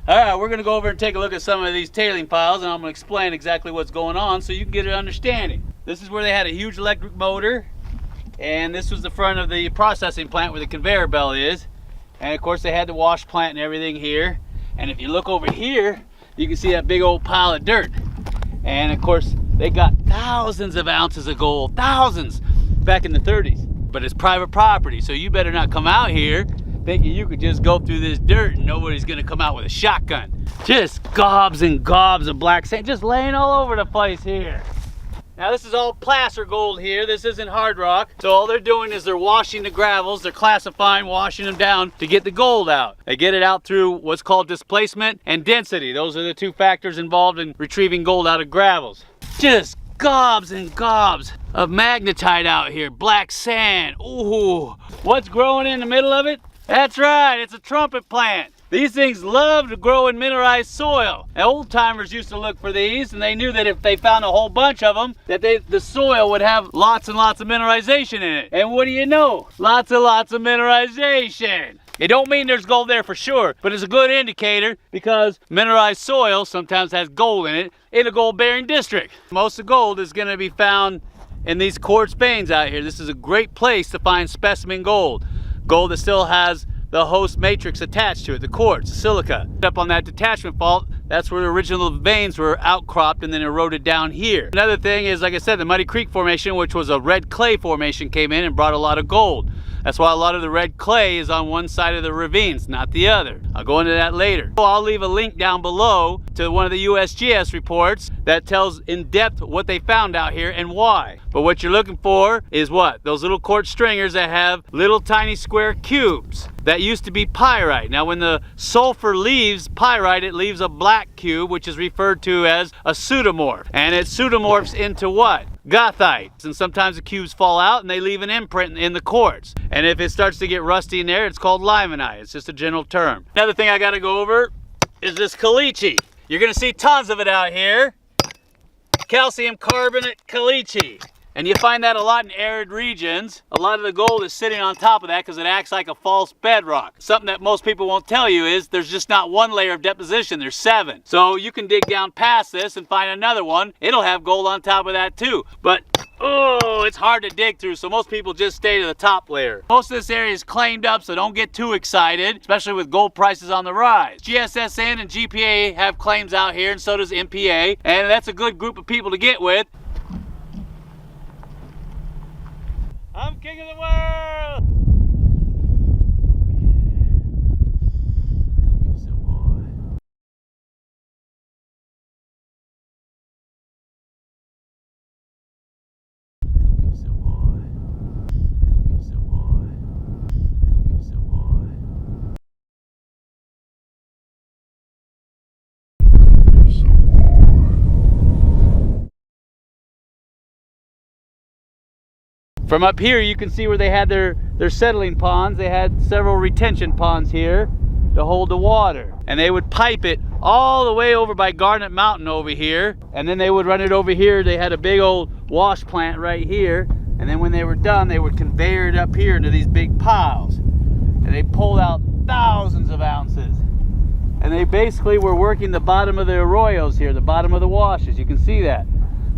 All right, we're gonna go over and take a look at some of these tailing piles, and I'm gonna explain exactly what's going on so you can get an understanding. This is where they had a huge electric motor, and this was the front of the processing plant where the conveyor belt is. And of course they had the wash plant and everything here. And if you look over here, you can see that big old pile of dirt. And of course, they got thousands of ounces of gold, thousands, back in the 30s. But it's private property, so you better not come out here thinking you could just go through this dirt and nobody's gonna come out with a shotgun. Just gobs and gobs of black sand just laying all over the place here. Now this is all placer gold here. This isn't hard rock. So all they're doing is they're washing the gravels, they're classifying, washing them down to get the gold out. They get it out through what's called displacement and density. Those are the two factors involved in retrieving gold out of gravels. Just gobs and gobs of magnetite out here, black sand. Ooh, what's growing in the middle of it? That's right, it's a trumpet plant. These things love to grow in mineralized soil. And old timers used to look for these, and they knew that if they found a whole bunch of them, that the soil would have lots and lots of mineralization in it. And what do you know? Lots and lots of mineralization. It don't mean there's gold there for sure, but it's a good indicator because mineralized soil sometimes has gold in it in a gold-bearing district. Most of the gold is going to be found in these quartz veins out here. This is a great place to find specimen gold. Gold that still has the host matrix attached to it, the quartz, silica. Up on that detachment fault, that's where the original veins were outcropped and then eroded down here. Another thing is, like I said, the Muddy Creek Formation, which was a red clay formation, came in and brought a lot of gold. That's why a lot of the red clay is on one side of the ravines, not the other. I'll go into that later. I'll leave a link down below to one of the USGS reports that tells in depth what they found out here and why. But what you're looking for is what? Those little quartz stringers that have little tiny square cubes. That used to be pyrite. Now when the sulfur leaves pyrite, it leaves a black cube, which is referred to as a pseudomorph. And it pseudomorphs into what? Goethite. And sometimes the cubes fall out and they leave an imprint in the quartz. And if it starts to get rusty in there, it's called limonite. It's just a general term. Another thing I gotta go over is this caliche. You're gonna see tons of it out here. Calcium carbonate caliche. And you find that a lot in arid regions. A lot of the gold is sitting on top of that because it acts like a false bedrock. Something that most people won't tell you is there's just not one layer of deposition, there's 7. So you can dig down past this and find another one. It'll have gold on top of that too. But, oh, it's hard to dig through, so most people just stay to the top layer. Most of this area is claimed up, so don't get too excited, especially with gold prices on the rise. GSSN and GPA have claims out here, and so does MPA, and that's a good group of people to get with. I'm king of the world! From up here, you can see where they had their settling ponds. They had several retention ponds here to hold the water. And they would pipe it all the way over by Garnet Mountain over here. And then they would run it over here. They had a big old wash plant right here. And then when they were done, they would conveyor it up here into these big piles. And they pulled out thousands of ounces. And they basically were working the bottom of the arroyos here, the bottom of the washes. You can see that.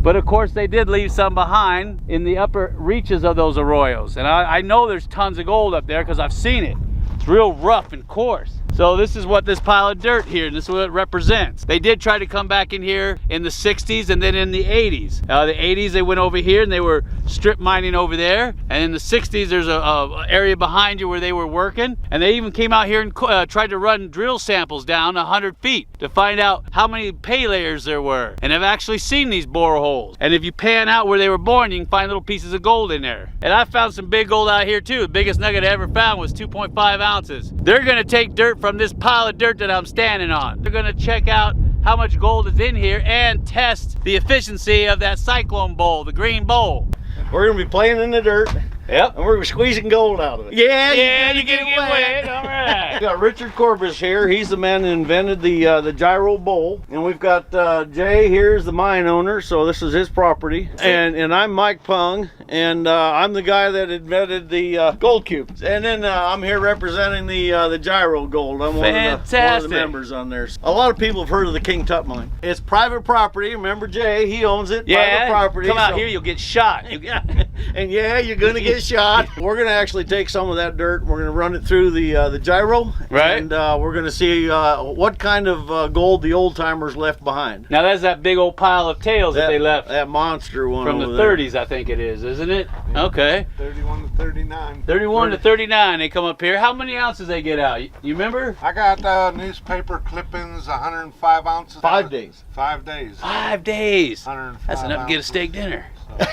But of course they did leave some behind in the upper reaches of those arroyos. And I know there's tons of gold up there because I've seen it. It's real rough and coarse. So this is what this pile of dirt here, this is what it represents. They did try to come back in here in the 60s and then in the 80s. The 80s they went over here and they were strip mining over there. And in the 60s there's a area behind you where they were working. And they even came out here and tried to run drill samples down 100 feet to find out how many pay layers there were. And I've actually seen these boreholes. And if you pan out where they were born, you can find little pieces of gold in there. And I found some big gold out here too. The biggest nugget I ever found was 2.5 ounces. They're gonna take dirt from this pile of dirt that I'm standing on. They're gonna check out how much gold is in here and test the efficiency of that cyclone bowl, the green bowl. We're gonna be playing in the dirt Yep. And we're squeezing gold out of it. Yeah, you're getting wet. All right. We got Richard Corbish here. He's the man that invented the Gyro Bowl. And we've got Jay here's the mine owner, so this is his property. And I'm Mike Pung, and I'm the guy that invented the gold cubes. And then I'm here representing the Gyro Gold. I'm one of the members on there. A lot of people have heard of the King Tut mine. It's private property. Remember Jay, he owns it. Yeah, private property. Come out here, you'll get shot. And yeah, you're gonna get shot. We're gonna actually take some of that dirt. We're gonna run it through the gyro, right? And we're gonna see what kind of gold the old timers left behind. Now that's that big old pile of tails that they left. That monster one from the 30s, I think it is, isn't it? Yeah. Okay. 31 to 39. 31 to 39. They come up here. How many ounces they get out? You remember? I got newspaper clippings, 105 ounces. 5 days. 5 days. 5 days. 105 That's enough to get a ounces. steak dinner.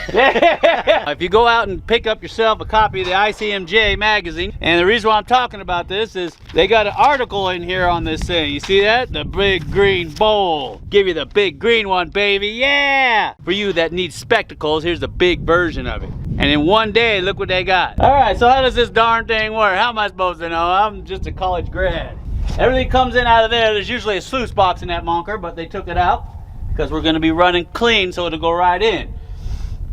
If you go out and pick up yourself a copy of the ICMJ magazine, and the reason why I'm talking about this is they got an article in here on this thing. You see that? The big green bowl. Give you the big green one, baby. Yeah! For you that need spectacles, here's the big version of it. And in one day, look what they got. All right, so how does this darn thing work? How am I supposed to know? I'm just a college grad. Everything comes in out of there. There's usually a sluice box in that monker, but they took it out because we're gonna be running clean so it'll go right in.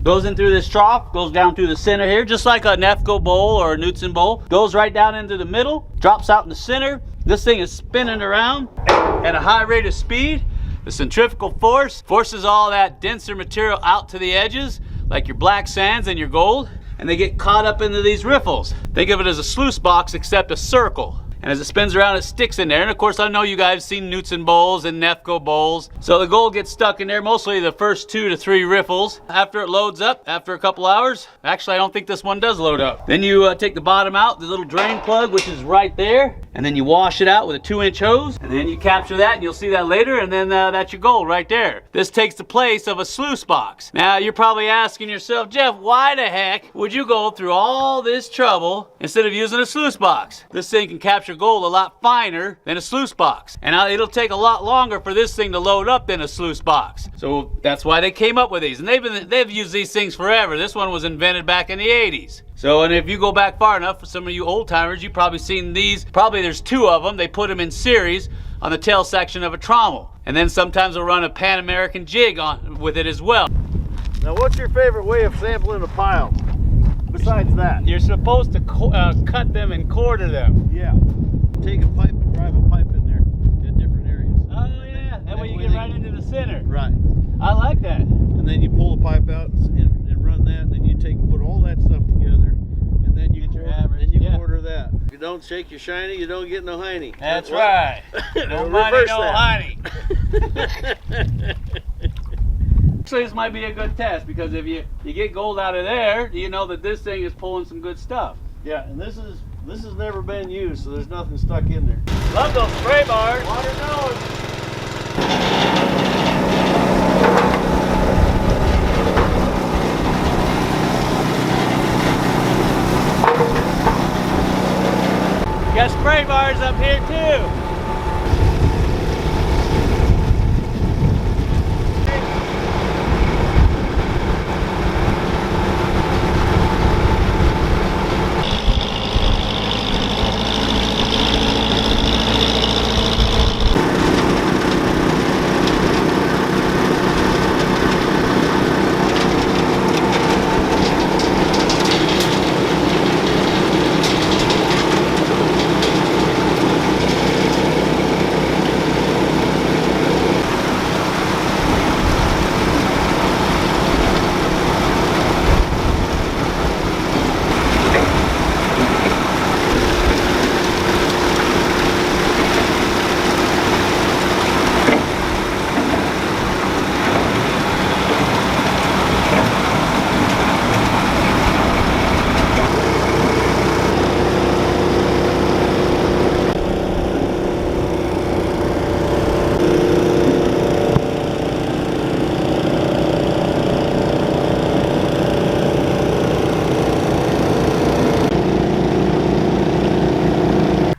Goes in through this trough, goes down through the center here, just like a Nefco bowl or a Knudsen bowl. Goes right down into the middle, drops out in the center. This thing is spinning around at a high rate of speed. The centrifugal force forces all that denser material out to the edges, like your black sands and your gold, and they get caught up into these riffles. Think of it as a sluice box, except a circle. And as it spins around, it sticks in there. And of course, I know you guys have seen Knudsen bowls and Nefco bowls. So the gold gets stuck in there, mostly the first 2 to 3 riffles. After it loads up, after a couple hours, actually, I don't think this one does load up. Then you take the bottom out, the little drain plug, which is right there. And then you wash it out with a 2-inch hose. And then you capture that, and you'll see that later. And then that's your gold right there. This takes the place of a sluice box. Now, you're probably asking yourself, Jeff, why the heck would you go through all this trouble instead of using a sluice box? This thing can capture gold a lot finer than a sluice box, and it'll take a lot longer for this thing to load up than a sluice box. So that's why they came up with these, and they've used these things forever. This one was invented back in the 80s. So, and if you go back far enough, for some of you old timers, you've probably seen these. Probably there's 2 of them. They put them in series on the tail section of a trommel, and then sometimes they'll run a Pan American jig on with it as well. Now, what's your favorite way of sampling a pile? Besides that, You're supposed to cut them and quarter them. yeah. Take a pipe and drive a pipe in there in different areas. Oh yeah, that way you get right into the center. Right. I like that. And then you pull the pipe out and run that, and then you put all that stuff together, and then you Get your quarter, average, and you yeah. quarter that. If you don't shake your shiny, you don't get no hiney. That's right. No money, Reverse no that. honey. Actually, this might be a good test because if you get gold out of there, you know that this thing is pulling some good stuff. Yeah, and this has never been used, so there's nothing stuck in there. Love those spray bars. Water nose. Got spray bars up here too.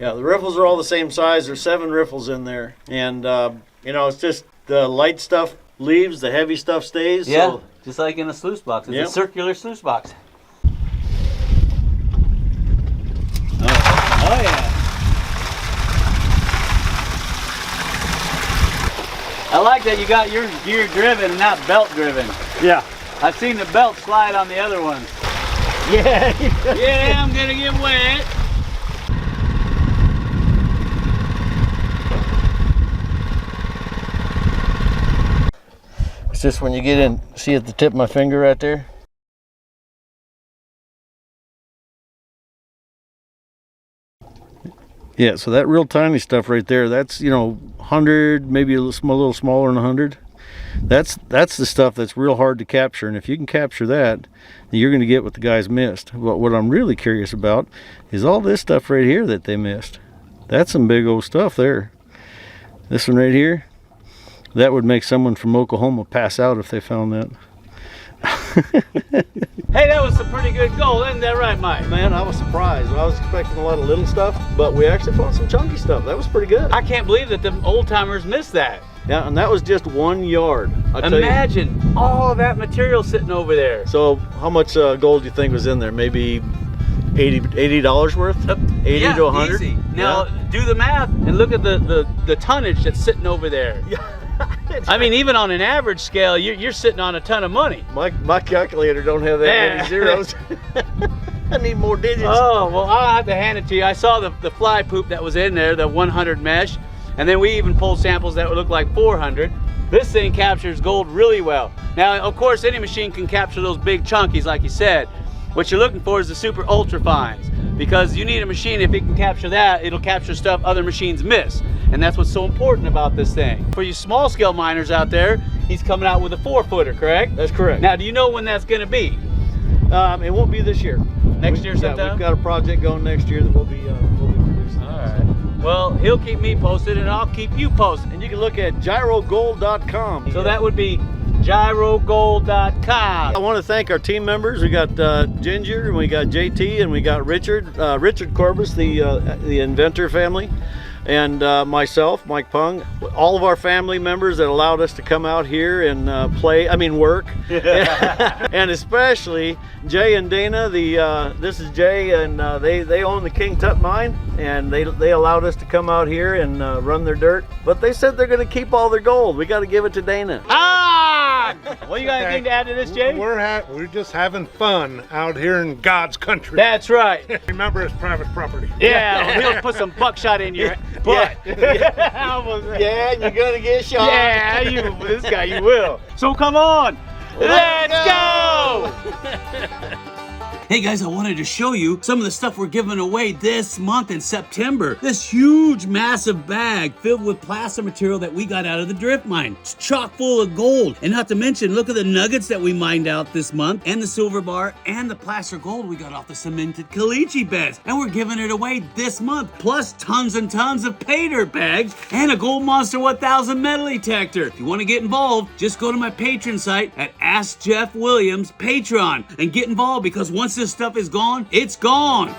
The riffles are all the same size. There's 7 riffles in there, and it's just the light stuff leaves, the heavy stuff stays. Yeah, so just like in a sluice box. It's Yep. a circular sluice box. Oh yeah. I like that you got yours gear driven and not belt driven. Yeah. I've seen the belt slide on the other ones. Yeah. Yeah, I'm gonna get wet. It's just when you get in, see at the tip of my finger right there? Yeah, so that real tiny stuff right there, that's, you know, 100, maybe a little smaller than 100. That's the stuff that's real hard to capture, and if you can capture that, then you're going to get what the guys missed. But what I'm really curious about is all this stuff right here that they missed. That's some big old stuff there. This one right here, that would make someone from Oklahoma pass out if they found that. Hey, that was some pretty good gold, isn't that right, Mike? Man, I was surprised. I was expecting a lot of little stuff, but we actually found some chunky stuff. That was pretty good. I can't believe that the old timers missed that. Yeah, and that was just 1 yard. Imagine all of that material sitting over there. So how much gold do you think was in there? Maybe $80 worth? 80 yeah, to 100? Easy. Now do the math and look at the tonnage that's sitting over there. Yeah. I mean, even on an average scale, you're sitting on a ton of money. My calculator don't have that many zeros. I need more digits. Oh, well, I'll have to hand it to you. I saw the fly poop that was in there, the 100 mesh, and then we even pulled samples that would look like 400. This thing captures gold really well. Now, of course, any machine can capture those big chunkies, like you said. What you're looking for is the super ultra fines, because you need a machine, if it can capture that, it'll capture stuff other machines miss. And that's what's so important about this thing. For you small scale miners out there, he's coming out with a 4-footer, correct? That's correct. Now, do you know when that's gonna be? It won't be this year. Next year sometime? Yeah, we've got a project going next year that we'll be producing. All right. Well, he'll keep me posted and I'll keep you posted. And you can look at gyrogold.com. So that would be gyrogold.com. I want to thank our team members. We got Ginger, and we got JT, and we got Richard Corbus, the inventor family, and myself, Mike Pung, all of our family members that allowed us to come out here and work. And especially Jay and Dana. This is Jay, and they own the King Tut mine, and they allowed us to come out here and run their dirt. But they said they're going to keep all their gold. We got to give it to Dana. What you got anything to add to this, Jay? We're just having fun out here in God's country. That's right. Remember, it's private property. Yeah, we'll put some buckshot in your butt. Yeah, you're gonna get shot. Yeah, this guy, you will. So come on, let's go! Hey guys, I wanted to show you some of the stuff we're giving away this month in September. This huge, massive bag filled with plaster material that we got out of the drift mine. It's chock full of gold. And not to mention, look at the nuggets that we mined out this month, and the silver bar, and the placer gold we got off the cemented caliche beds. And we're giving it away this month, plus tons and tons of pay dirt bags, and a Gold Monster 1000 metal detector. If you want to get involved, just go to my Patreon site at Ask Jeff Williams Patreon and get involved, because once this stuff is gone, it's gone.